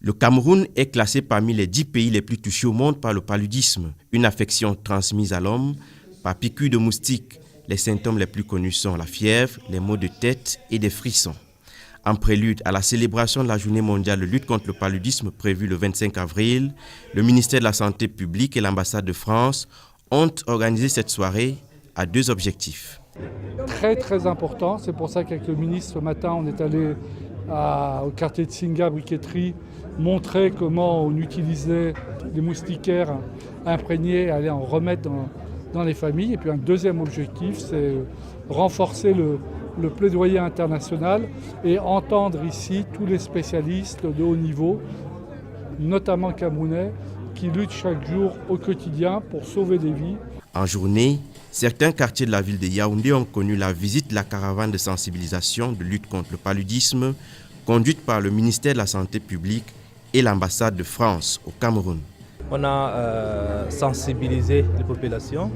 Le Cameroun est classé parmi les 10 pays les plus touchés au monde par le paludisme, une affection transmise à l'homme par piqûre de moustique. Les symptômes les plus connus sont la fièvre, les maux de tête et des frissons. En prélude à la célébration de la Journée mondiale de lutte contre le paludisme prévue le 25 avril, le ministère de la Santé publique et l'ambassade de France ont organisé cette soirée à 2 objectifs. Très important, c'est pour ça qu'avec le ministre ce matin on est allé au quartier de Singa, briqueterie, montrer comment on utilisait les moustiquaires imprégnés et aller en remettre dans les familles. Et puis un deuxième objectif, c'est renforcer le plaidoyer international et entendre ici tous les spécialistes de haut niveau, notamment camerounais, qui luttent chaque jour au quotidien pour sauver des vies. En journée, certains quartiers de la ville de Yaoundé ont connu la visite de la caravane de sensibilisation de lutte contre le paludisme conduite par le ministère de la Santé publique et l'ambassade de France au Cameroun. On a sensibilisé les populations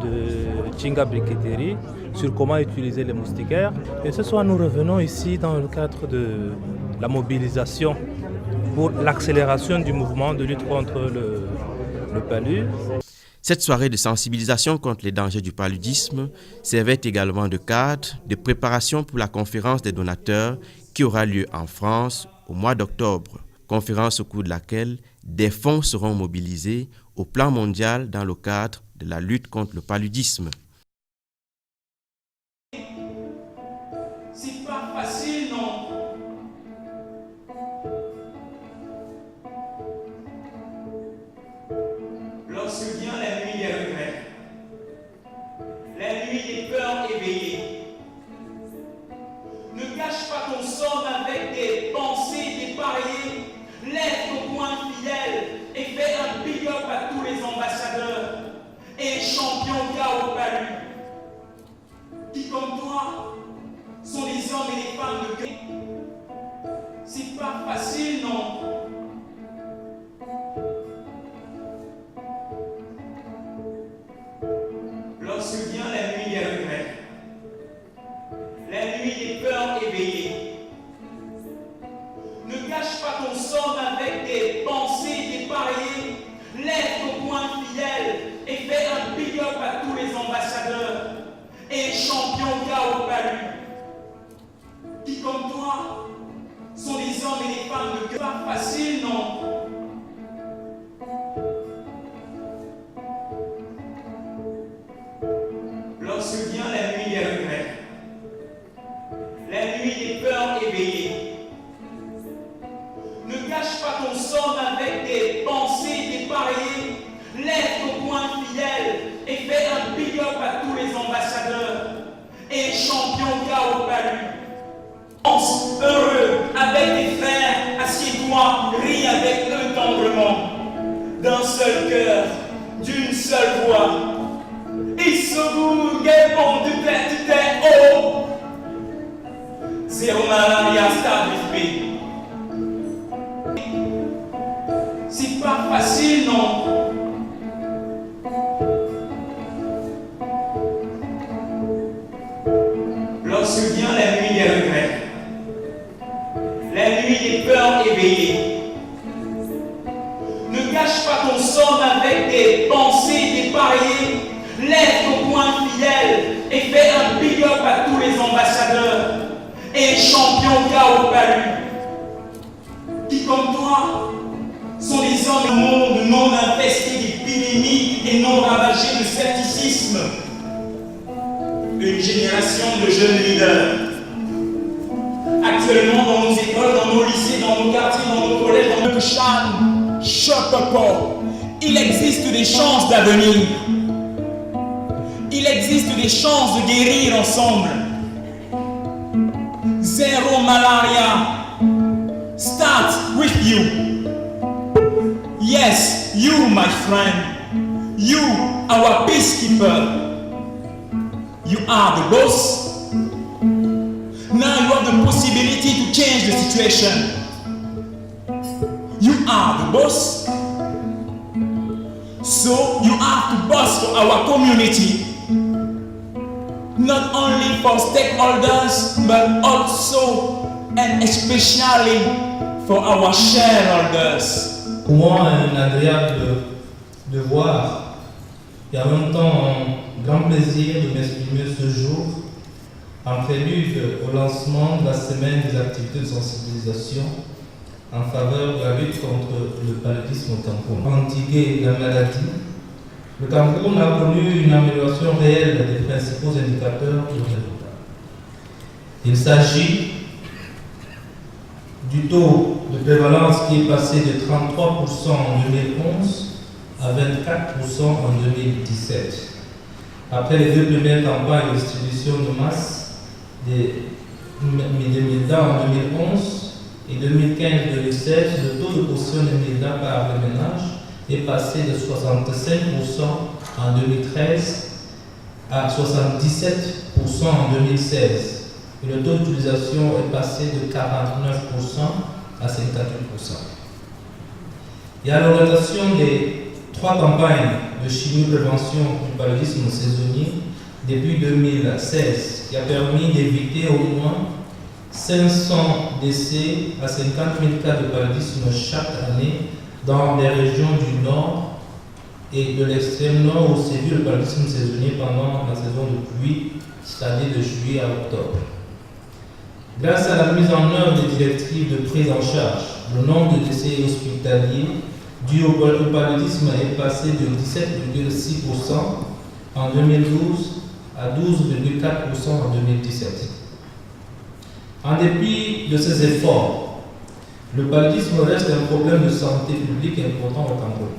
de Tchinga Briqueterie sur comment utiliser les moustiquaires. Et ce soir, nous revenons ici dans le cadre de la mobilisation pour l'accélération du mouvement de lutte contre le palud. Cette soirée de sensibilisation contre les dangers du paludisme servait également de cadre de préparation pour la conférence des donateurs qui aura lieu en France au mois d'octobre. Conférence au cours de laquelle des fonds seront mobilisés au plan mondial dans le cadre de la lutte contre le paludisme. C'est pas facile, non? Lorsque vient la nuit des regrets, la nuit des peurs éveillées, ne gâche pas ton somme avec des pensées dépareillées. Lève ton poing fidèle et fais un big up à tous les ambassadeurs et champions KO palu, qui comme toi sont des hommes et des femmes de cœur. C'est pas facile, non? Lorsque vient la nuit des regrets, la nuit des peurs éveillées, ne gâche pas ton somme avec des pensées dépareillées. Lève ton poing fidèle et fais un big up à tous les ambassadeurs et champions KO palu, qui comme toi sont des hommes et des femmes de cœur. Pas facile, non? Lorsque vient la nuit des regrets, la nuit des peurs éveillées, ne gâche pas ton somme avec des pensées dépareillées. Lève ton poing fidèle et fais un big up à tous les ambassadeurs et champions KO palu. Heureux avec tes frères, assieds-toi, ris avec eux tendrement, d'un seul cœur, d'une seule voix. Issogu, Gabon, tu t'es haut. Zéro malaria, stable paix. C'est pas facile, non? Lorsque vient la nuit des regrets, la nuit des peurs éveillées, ne gâche pas ton somme avec des pensées dépareillées. Lève ton poing fidèle et fais un big up à tous les ambassadeurs et champions KO palu, qui comme toi sont des hommes au monde non infestés d'épidémies et non ravagés de scepticisme. Une génération de jeunes leaders. Actuellement dans nos écoles, dans nos lycées, dans nos quartiers, dans nos collèges, dans nos Chan, Chopopo, il existe des chances d'avenir. Il existe des chances de guérir ensemble. Zéro malaria. Start with you. Yes, you, my friend. You, our peacekeeper. You are the boss. Now you have the possibility to change the situation. You are the boss. So you have to boss for our community. Not only for stakeholders, but also and especially for our shareholders. Pour moi, un agréable devoir et en même temps un grand plaisir de m'exprimer ce jour en prélude au lancement de la semaine des activités de sensibilisation en faveur de la lutte contre le paludisme au Cameroun. Endiguer la maladie, le Cameroun a connu une amélioration réelle des principaux indicateurs de résultats. Il s'agit du taux de prévalence qui est passé de 33% en 2011 à 24% en 2017. Après les deux premières campagnes de distribution de masse des MIDA en 2011 et 2015-2016, le taux de possession des MIDA par les ménages est passé de 65% en 2013 à 77% en 2016. Et le taux d'utilisation est passé de 49% à 58%. Il y a l'orientation des 3 campagnes de chimio-prévention du paludisme saisonnier depuis 2016 qui a permis d'éviter au moins 500 décès à 50 000 cas de paludisme chaque année dans les régions du nord et de l'extrême nord où sévit le paludisme saisonnier pendant la saison de pluie, c'est-à-dire de juillet à octobre. Grâce à la mise en œuvre des directives de prise en charge, le nombre de décès hospitaliers dus au paludisme est passé de 17,6% en 2012 à 12,4% en 2017. En dépit de ces efforts, le paludisme reste un problème de santé publique important au Cameroun.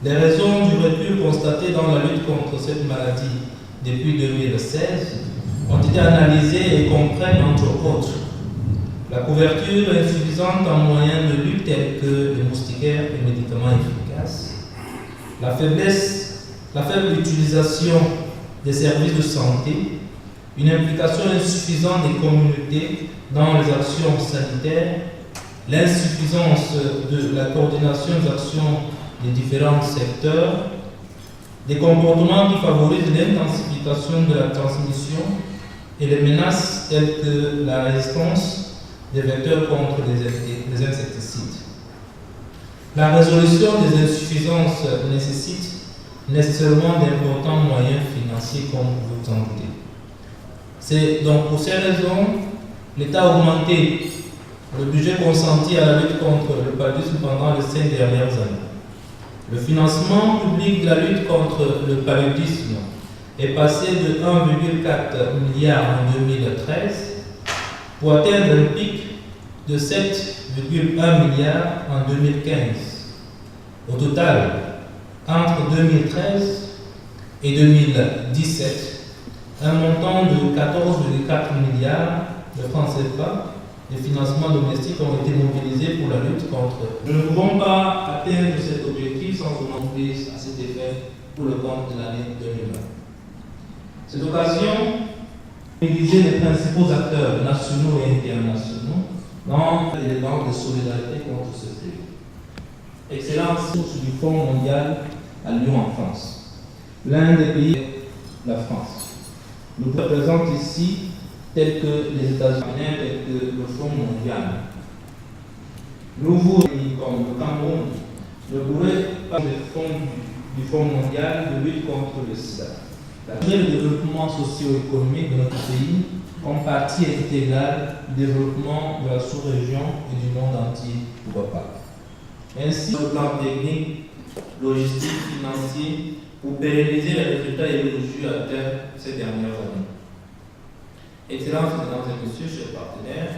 Les raisons du recul constaté dans la lutte contre cette maladie depuis 2016 ont été analysées et comprennent entre autres la couverture insuffisante en moyens de lutte tels que les moustiquaires et médicaments efficaces, la faible utilisation des services de santé, une implication insuffisante des communautés dans les actions sanitaires, l'insuffisance de la coordination des actions des différents secteurs, des comportements qui favorisent l'intensification de la transmission et les menaces telles que la résistance des vecteurs contre les insecticides. La résolution des insuffisances nécessite nécessairement d'importants moyens financiers comme vous en doutez. C'est donc pour ces raisons l'État a augmenté le budget consenti à la lutte contre le paludisme pendant les 5 dernières années. Le financement public de la lutte contre le paludisme est passé de 1,4 milliard en 2013 pour atteindre un pic de 7,1 milliard en 2015. Au total, entre 2013 et 2017, un montant de 14,4 milliards de francs CFA de financements domestiques ont été mobilisés pour la lutte contre. Nous ne pouvons pas atteindre cet objectif sans une prise à cet effet pour le compte de l'année 2020. Cette occasion, mobiliser les principaux acteurs nationaux et internationaux dans les banques de solidarité contre ce fléau. Excellente source du Fonds mondial à Lyon en France. L'un des pays est la France. Nous représentons ici tels que les États-Unis, tels que le Fonds mondial. Nouveau pays comme le Cameroun ne pourrait pas du Fonds mondial de lutte contre le sida. Le développement socio-économique de notre pays en partie intégrale du développement de la sous-région et du monde entier, pourquoi pas. Ainsi, le plan technique, logistique, financier, pour pérenniser les résultats et les reçus atteints ces dernières années. Excellences, mesdames et messieurs, chers partenaires,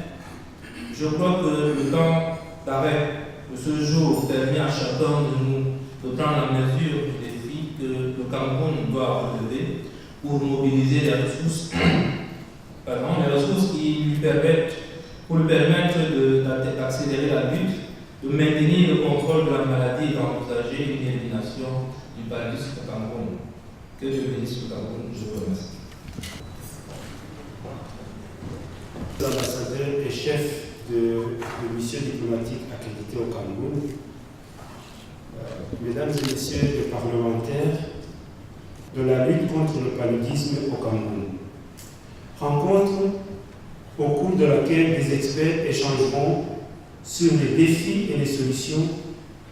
je crois que le temps d'arrêt de ce jour permet à chacun de nous de prendre la mesure du défi que le Cameroun doit relever pour mobiliser les ressources qui lui permettent d'accélérer la lutte, de maintenir le contrôle de la maladie et d'envisager une élimination du paludisme au Cameroun. Que Dieu bénisse le Cameroun, je vous remercie. Ambassadeur et chef de mission diplomatique accréditée au Cameroun, mesdames et messieurs les parlementaires, de la lutte contre le paludisme au Cameroun. Rencontre au cours de laquelle les experts échangeront sur les défis et les solutions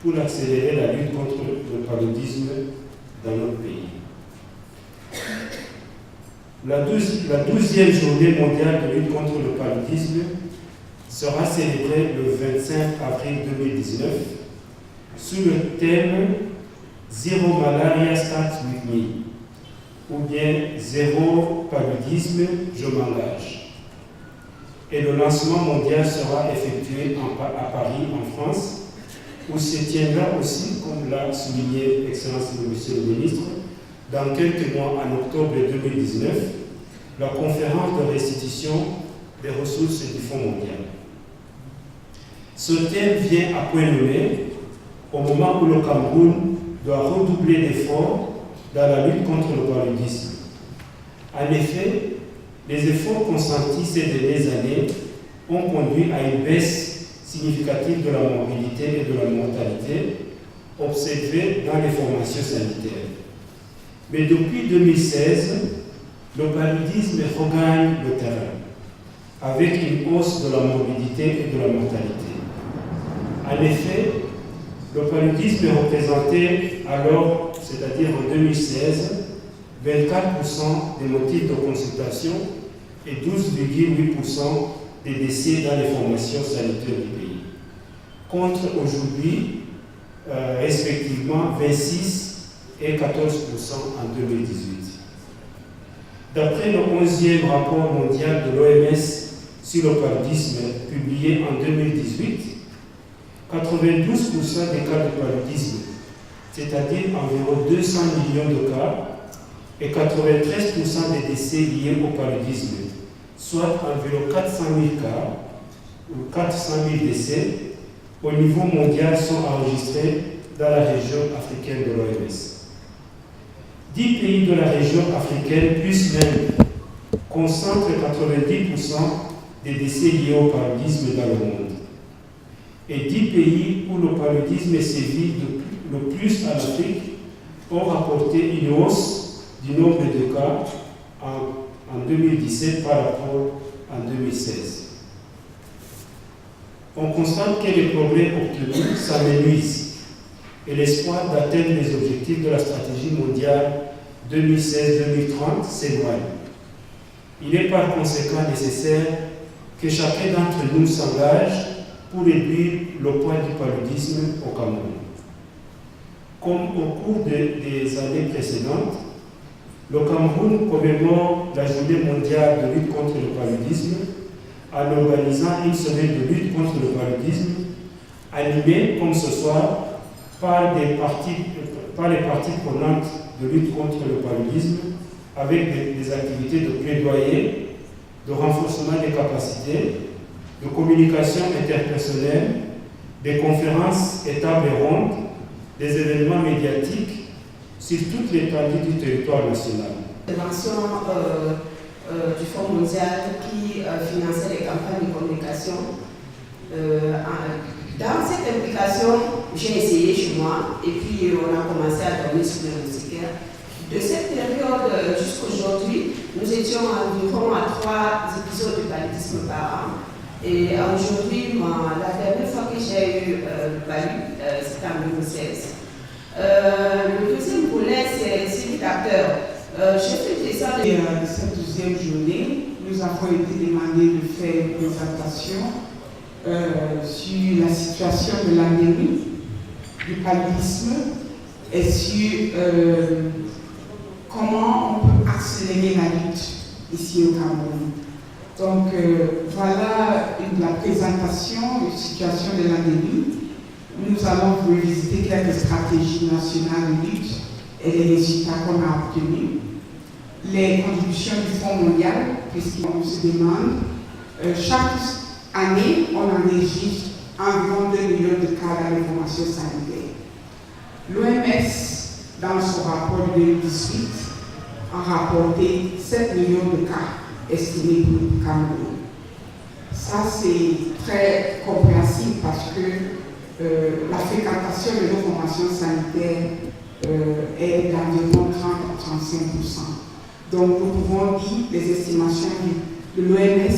pour accélérer la lutte contre le paludisme dans notre pays. La 12e journée mondiale de lutte contre le paludisme sera célébrée le 25 avril 2019 sous le thème Zero Malaria Starts with Me, ou bien Zéro paludisme, je m'engage. Et le lancement mondial sera effectué à Paris, en France, où se tiendra aussi, comme l'a souligné Excellence de Monsieur le Ministre, dans quelques mois, en octobre 2019, la conférence de restitution des ressources du Fonds mondial. Ce thème vient à point nommé au moment où le Cameroun doit redoubler d'efforts dans la lutte contre le paludisme. En effet, les efforts consentis ces dernières années ont conduit à une baisse significative de la morbidité et de la mortalité observée dans les formations sanitaires. Mais depuis 2016, le paludisme regagne le terrain, avec une hausse de la morbidité et de la mortalité. En effet, le paludisme représentait alors, c'est-à-dire en 2016, 24% des motifs de consultation et 12,8% des décès dans les formations sanitaires du pays, contre aujourd'hui, respectivement, 26 et 14% en 2018. D'après le 11e rapport mondial de l'OMS sur le paludisme publié en 2018, 92% des cas de paludisme, c'est-à-dire environ 200 millions de cas, et 93% des décès liés au paludisme, soit environ 400 000 cas ou 400 000 décès au niveau mondial sont enregistrés dans la région africaine de l'OMS. 10 pays de la région africaine, plus même, concentrent 90% des décès liés au paludisme dans le monde. Et 10 pays où le paludisme sévit le plus en Afrique ont rapporté une hausse du nombre de cas en 2017 par rapport à 2016. On constate que les progrès obtenus s'amenuisent et l'espoir d'atteindre les objectifs de la stratégie mondiale 2016-2030 s'éloigne. Il est par conséquent nécessaire que chacun d'entre nous s'engage pour réduire le poids du paludisme au Cameroun. Comme au cours des années précédentes, le Cameroun commémore la journée mondiale de lutte contre le paludisme en organisant une semaine de lutte contre le paludisme animée comme ce soir par les parties prenantes de lutte contre le paludisme avec des activités de plaidoyer, de renforcement des capacités, de communication interpersonnelle, des conférences et tables rondes, des événements médiatiques sur toute l'étendue du territoire national. L'intervention du Fonds mondial qui finançait les campagnes de communication. Dans cette implication, j'ai essayé chez moi et puis on a commencé à dormir sur les moustiquaires. De cette période jusqu'à aujourd'hui, nous étions environ à 3 épisodes de paludisme par an. Et aujourd'hui, la dernière fois que j'ai eu le palud, c'était en 2016. Le deuxième volet, c'est celui d'acteur. J'ai fait ça de cette 12e journée. Nous avons été demandés de faire une présentation sur la situation de l'endémie, du paludisme et sur comment on peut accélérer la lutte ici au Cameroun. Donc voilà la présentation de situation de l'endémie. Nous allons revisiter quelques stratégies nationales de lutte et les résultats qu'on a obtenus. Les contributions du Fonds mondial, puisqu'on se demande, chaque année, on enregistre environ 2 millions de cas dans les formations sanitaires. L'OMS, dans son rapport de 2018, a rapporté 7 millions de cas estimés pour le Cameroun. Ça, c'est très compréhensible parce que la fréquentation de nos formations sanitaires est d'environ 30 à 35%. Donc, nous pouvons dire que les estimations de l'OMS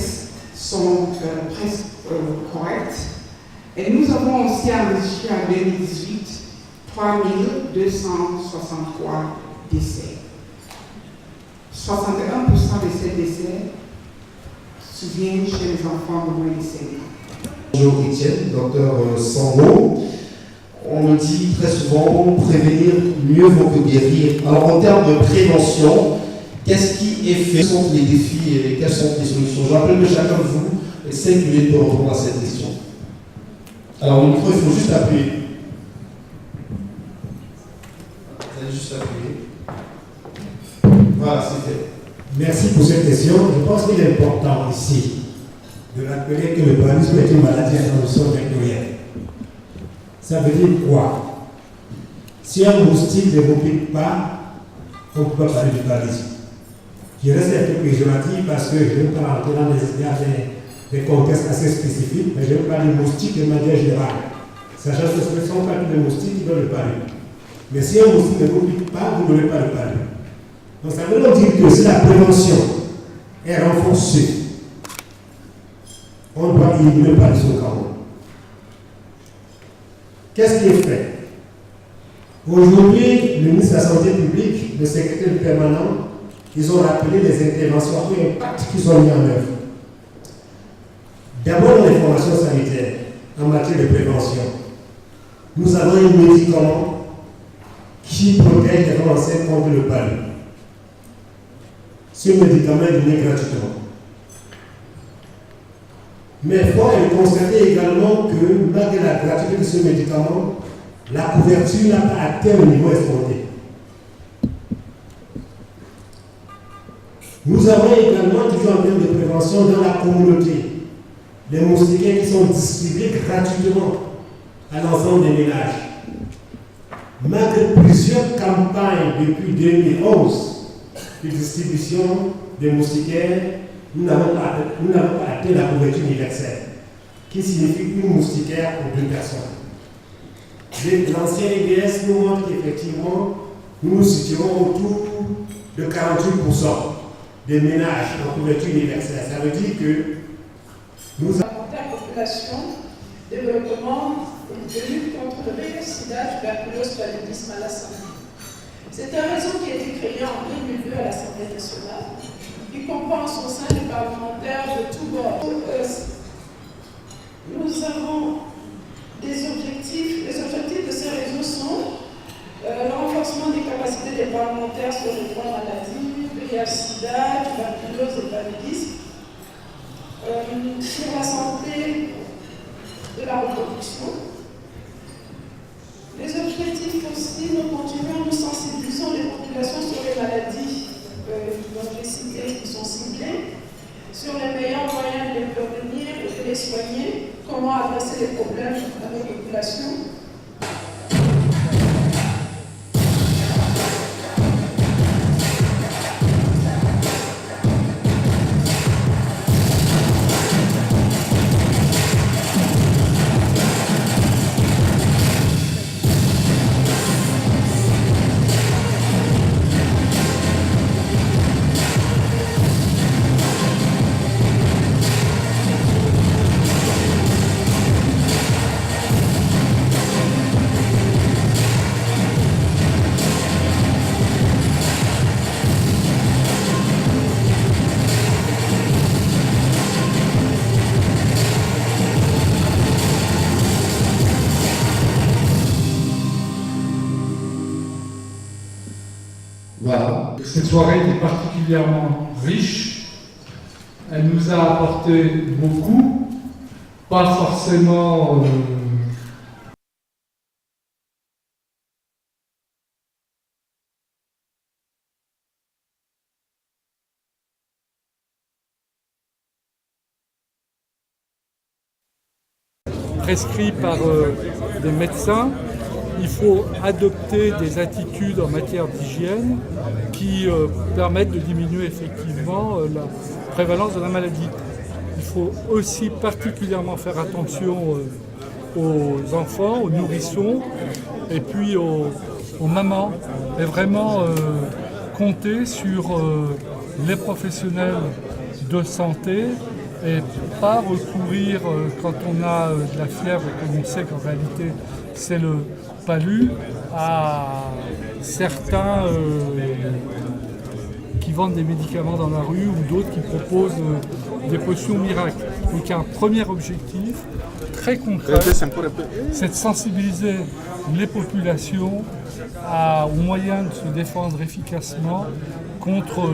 sont presque correctes. Et nous avons aussi enregistré en 2018 3263 décès. 61% de ces décès surviennent chez les enfants de moins de 5 ans. Bonjour Étienne, docteur Sango. On me dit très souvent, prévenir mieux vaut que guérir. Alors en termes de prévention, qu'est-ce qui est fait? Quels sont les défis et quelles sont les solutions? Je rappelle que chacun de vous ait 5 minutes pour répondre à cette question. Alors le micro, il faut juste appuyer. Vous allez juste appuyer. Voilà, c'est fait. Merci pour cette question. Je pense qu'il est important ici de rappeler que le paludisme est une maladie à transmission vectorielle. Ça veut dire quoi? Si un moustique ne vous pique pas, on ne peut pas parler du paludisme. Je reste un peu péjoratif parce que je ne veux pas rentrer dans des contextes assez spécifiques, mais je veux parler de moustiques de manière générale. Sachant que ce ne sont pas tous les moustiques qui donnent le palu. Mais si un moustique ne vous pique pas, vous n'aurez pas le palu. Donc ça veut donc dire que si la prévention est renforcée, on doit éliminer le paludisme au Cameroun. Qu'est-ce qui est fait? Aujourd'hui, le ministre de la Santé publique, le secrétaire permanent, ils ont rappelé les interventions et l'impact qu'ils ont mis en œuvre. D'abord, dans les formations sanitaires, en matière de prévention, nous avons un médicament qui protège les femmes enceintes contre le palu. Ce médicament est donné gratuitement. Mais il faut constater également que, malgré la gratuité de ce médicament, la couverture n'a pas atteint le niveau escompté. Nous avons également, toujours en termes de prévention, dans la communauté, les moustiquaires qui sont distribués gratuitement à l'ensemble des ménages. Malgré plusieurs campagnes depuis 2011 de distribution des moustiquaires, nous n'avons pas atteint la couverture universelle, qui signifie une moustiquaire pour 2 personnes. L'ancien IBS nous montre qu'effectivement, nous nous situons autour de 48% des ménages en couverture universelle. Ça veut dire que nous avons la population, développement de lutte contre le VIH/SIDA, tuberculose, paludisme à la santé. C'est un réseau qui a été créé en 2002 à l'Assemblée nationale. Il comprend en son sein des parlementaires de tous bords. Nous avons des objectifs. Les objectifs de ces réseaux sont le renforcement des capacités des parlementaires sur les 3 maladies, VIH/SIDA, tuberculose et paludisme, sur la santé de la reproduction. Les objectifs aussi, nous continuons, nous sensibilisons les populations sur les maladies dont j'ai cité, qui sont ciblées, sur les meilleurs moyens de les prévenir et de les soigner, comment adresser les problèmes à nos populations. Voilà. Cette soirée était particulièrement riche. Elle nous a apporté beaucoup, pas forcément prescrit par des médecins. Il faut adopter des attitudes en matière d'hygiène qui permettent de diminuer effectivement la prévalence de la maladie. Il faut aussi particulièrement faire attention aux enfants, aux nourrissons et puis aux mamans. Et vraiment compter sur les professionnels de santé et pas recourir quand on a de la fièvre et qu'on sait qu'en réalité c'est le palu, à certains qui vendent des médicaments dans la rue ou d'autres qui proposent des potions miracles. Donc un premier objectif très concret, c'est de sensibiliser les populations aux moyens de se défendre efficacement contre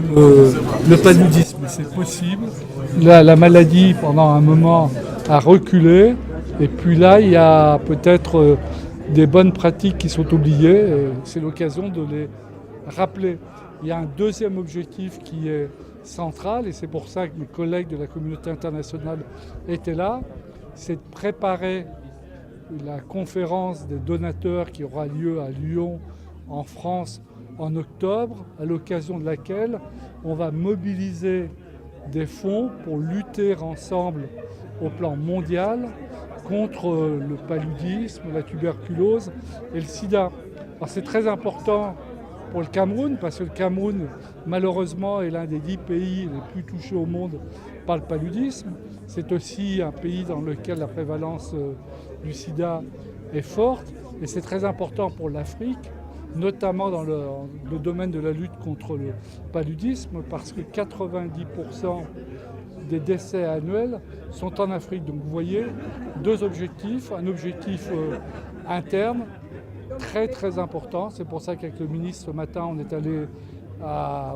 le paludisme. C'est possible. La maladie, pendant un moment, a reculé. Et puis là, il y a peut-être des bonnes pratiques qui sont oubliées. C'est l'occasion de les rappeler. Il y a un deuxième objectif qui est central, et c'est pour ça que mes collègues de la communauté internationale étaient là, c'est de préparer la conférence des donateurs qui aura lieu à Lyon, en France, en octobre, à l'occasion de laquelle on va mobiliser des fonds pour lutter ensemble au plan mondial contre le paludisme, la tuberculose et le sida. Alors c'est très important pour le Cameroun, parce que le Cameroun, malheureusement, est l'un des 10 pays les plus touchés au monde par le paludisme. C'est aussi un pays dans lequel la prévalence du sida est forte. Et c'est très important pour l'Afrique, notamment dans le domaine de la lutte contre le paludisme, parce que 90% des décès annuels sont en Afrique. Donc vous voyez, deux objectifs. Un objectif interne, très important. C'est pour ça qu'avec le ministre ce matin, on est allé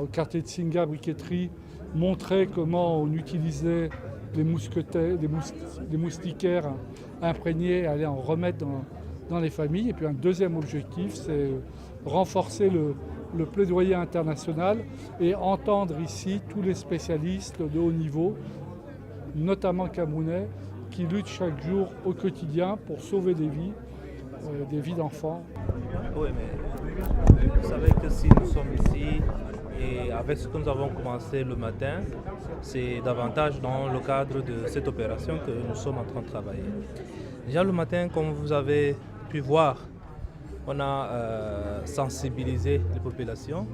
au quartier de Singa, briqueterie, montrer comment on utilisait les moustiquaires imprégnés et aller en remettre dans les familles. Et puis un deuxième objectif, c'est renforcer le plaidoyer international et entendre ici tous les spécialistes de haut niveau, notamment camerounais, qui luttent chaque jour au quotidien pour sauver des vies d'enfants. Oui, mais vous savez que si nous sommes ici, et avec ce que nous avons commencé le matin, c'est davantage dans le cadre de cette opération que nous sommes en train de travailler. Déjà le matin, comme vous avez pu voir, on a sensibilisé les populations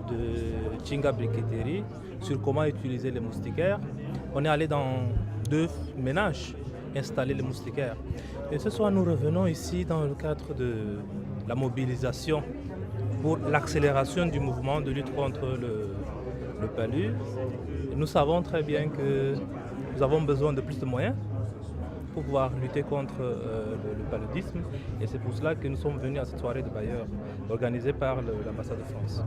de Tchinga Briqueterie sur comment utiliser les moustiquaires. On est allé dans 2 ménages installer les moustiquaires. Et ce soir, nous revenons ici dans le cadre de la mobilisation pour l'accélération du mouvement de lutte contre le palu. Et nous savons très bien que nous avons besoin de plus de moyens pour pouvoir lutter contre le paludisme. Et c'est pour cela que nous sommes venus à cette soirée de Bayer organisée par l'ambassade de France.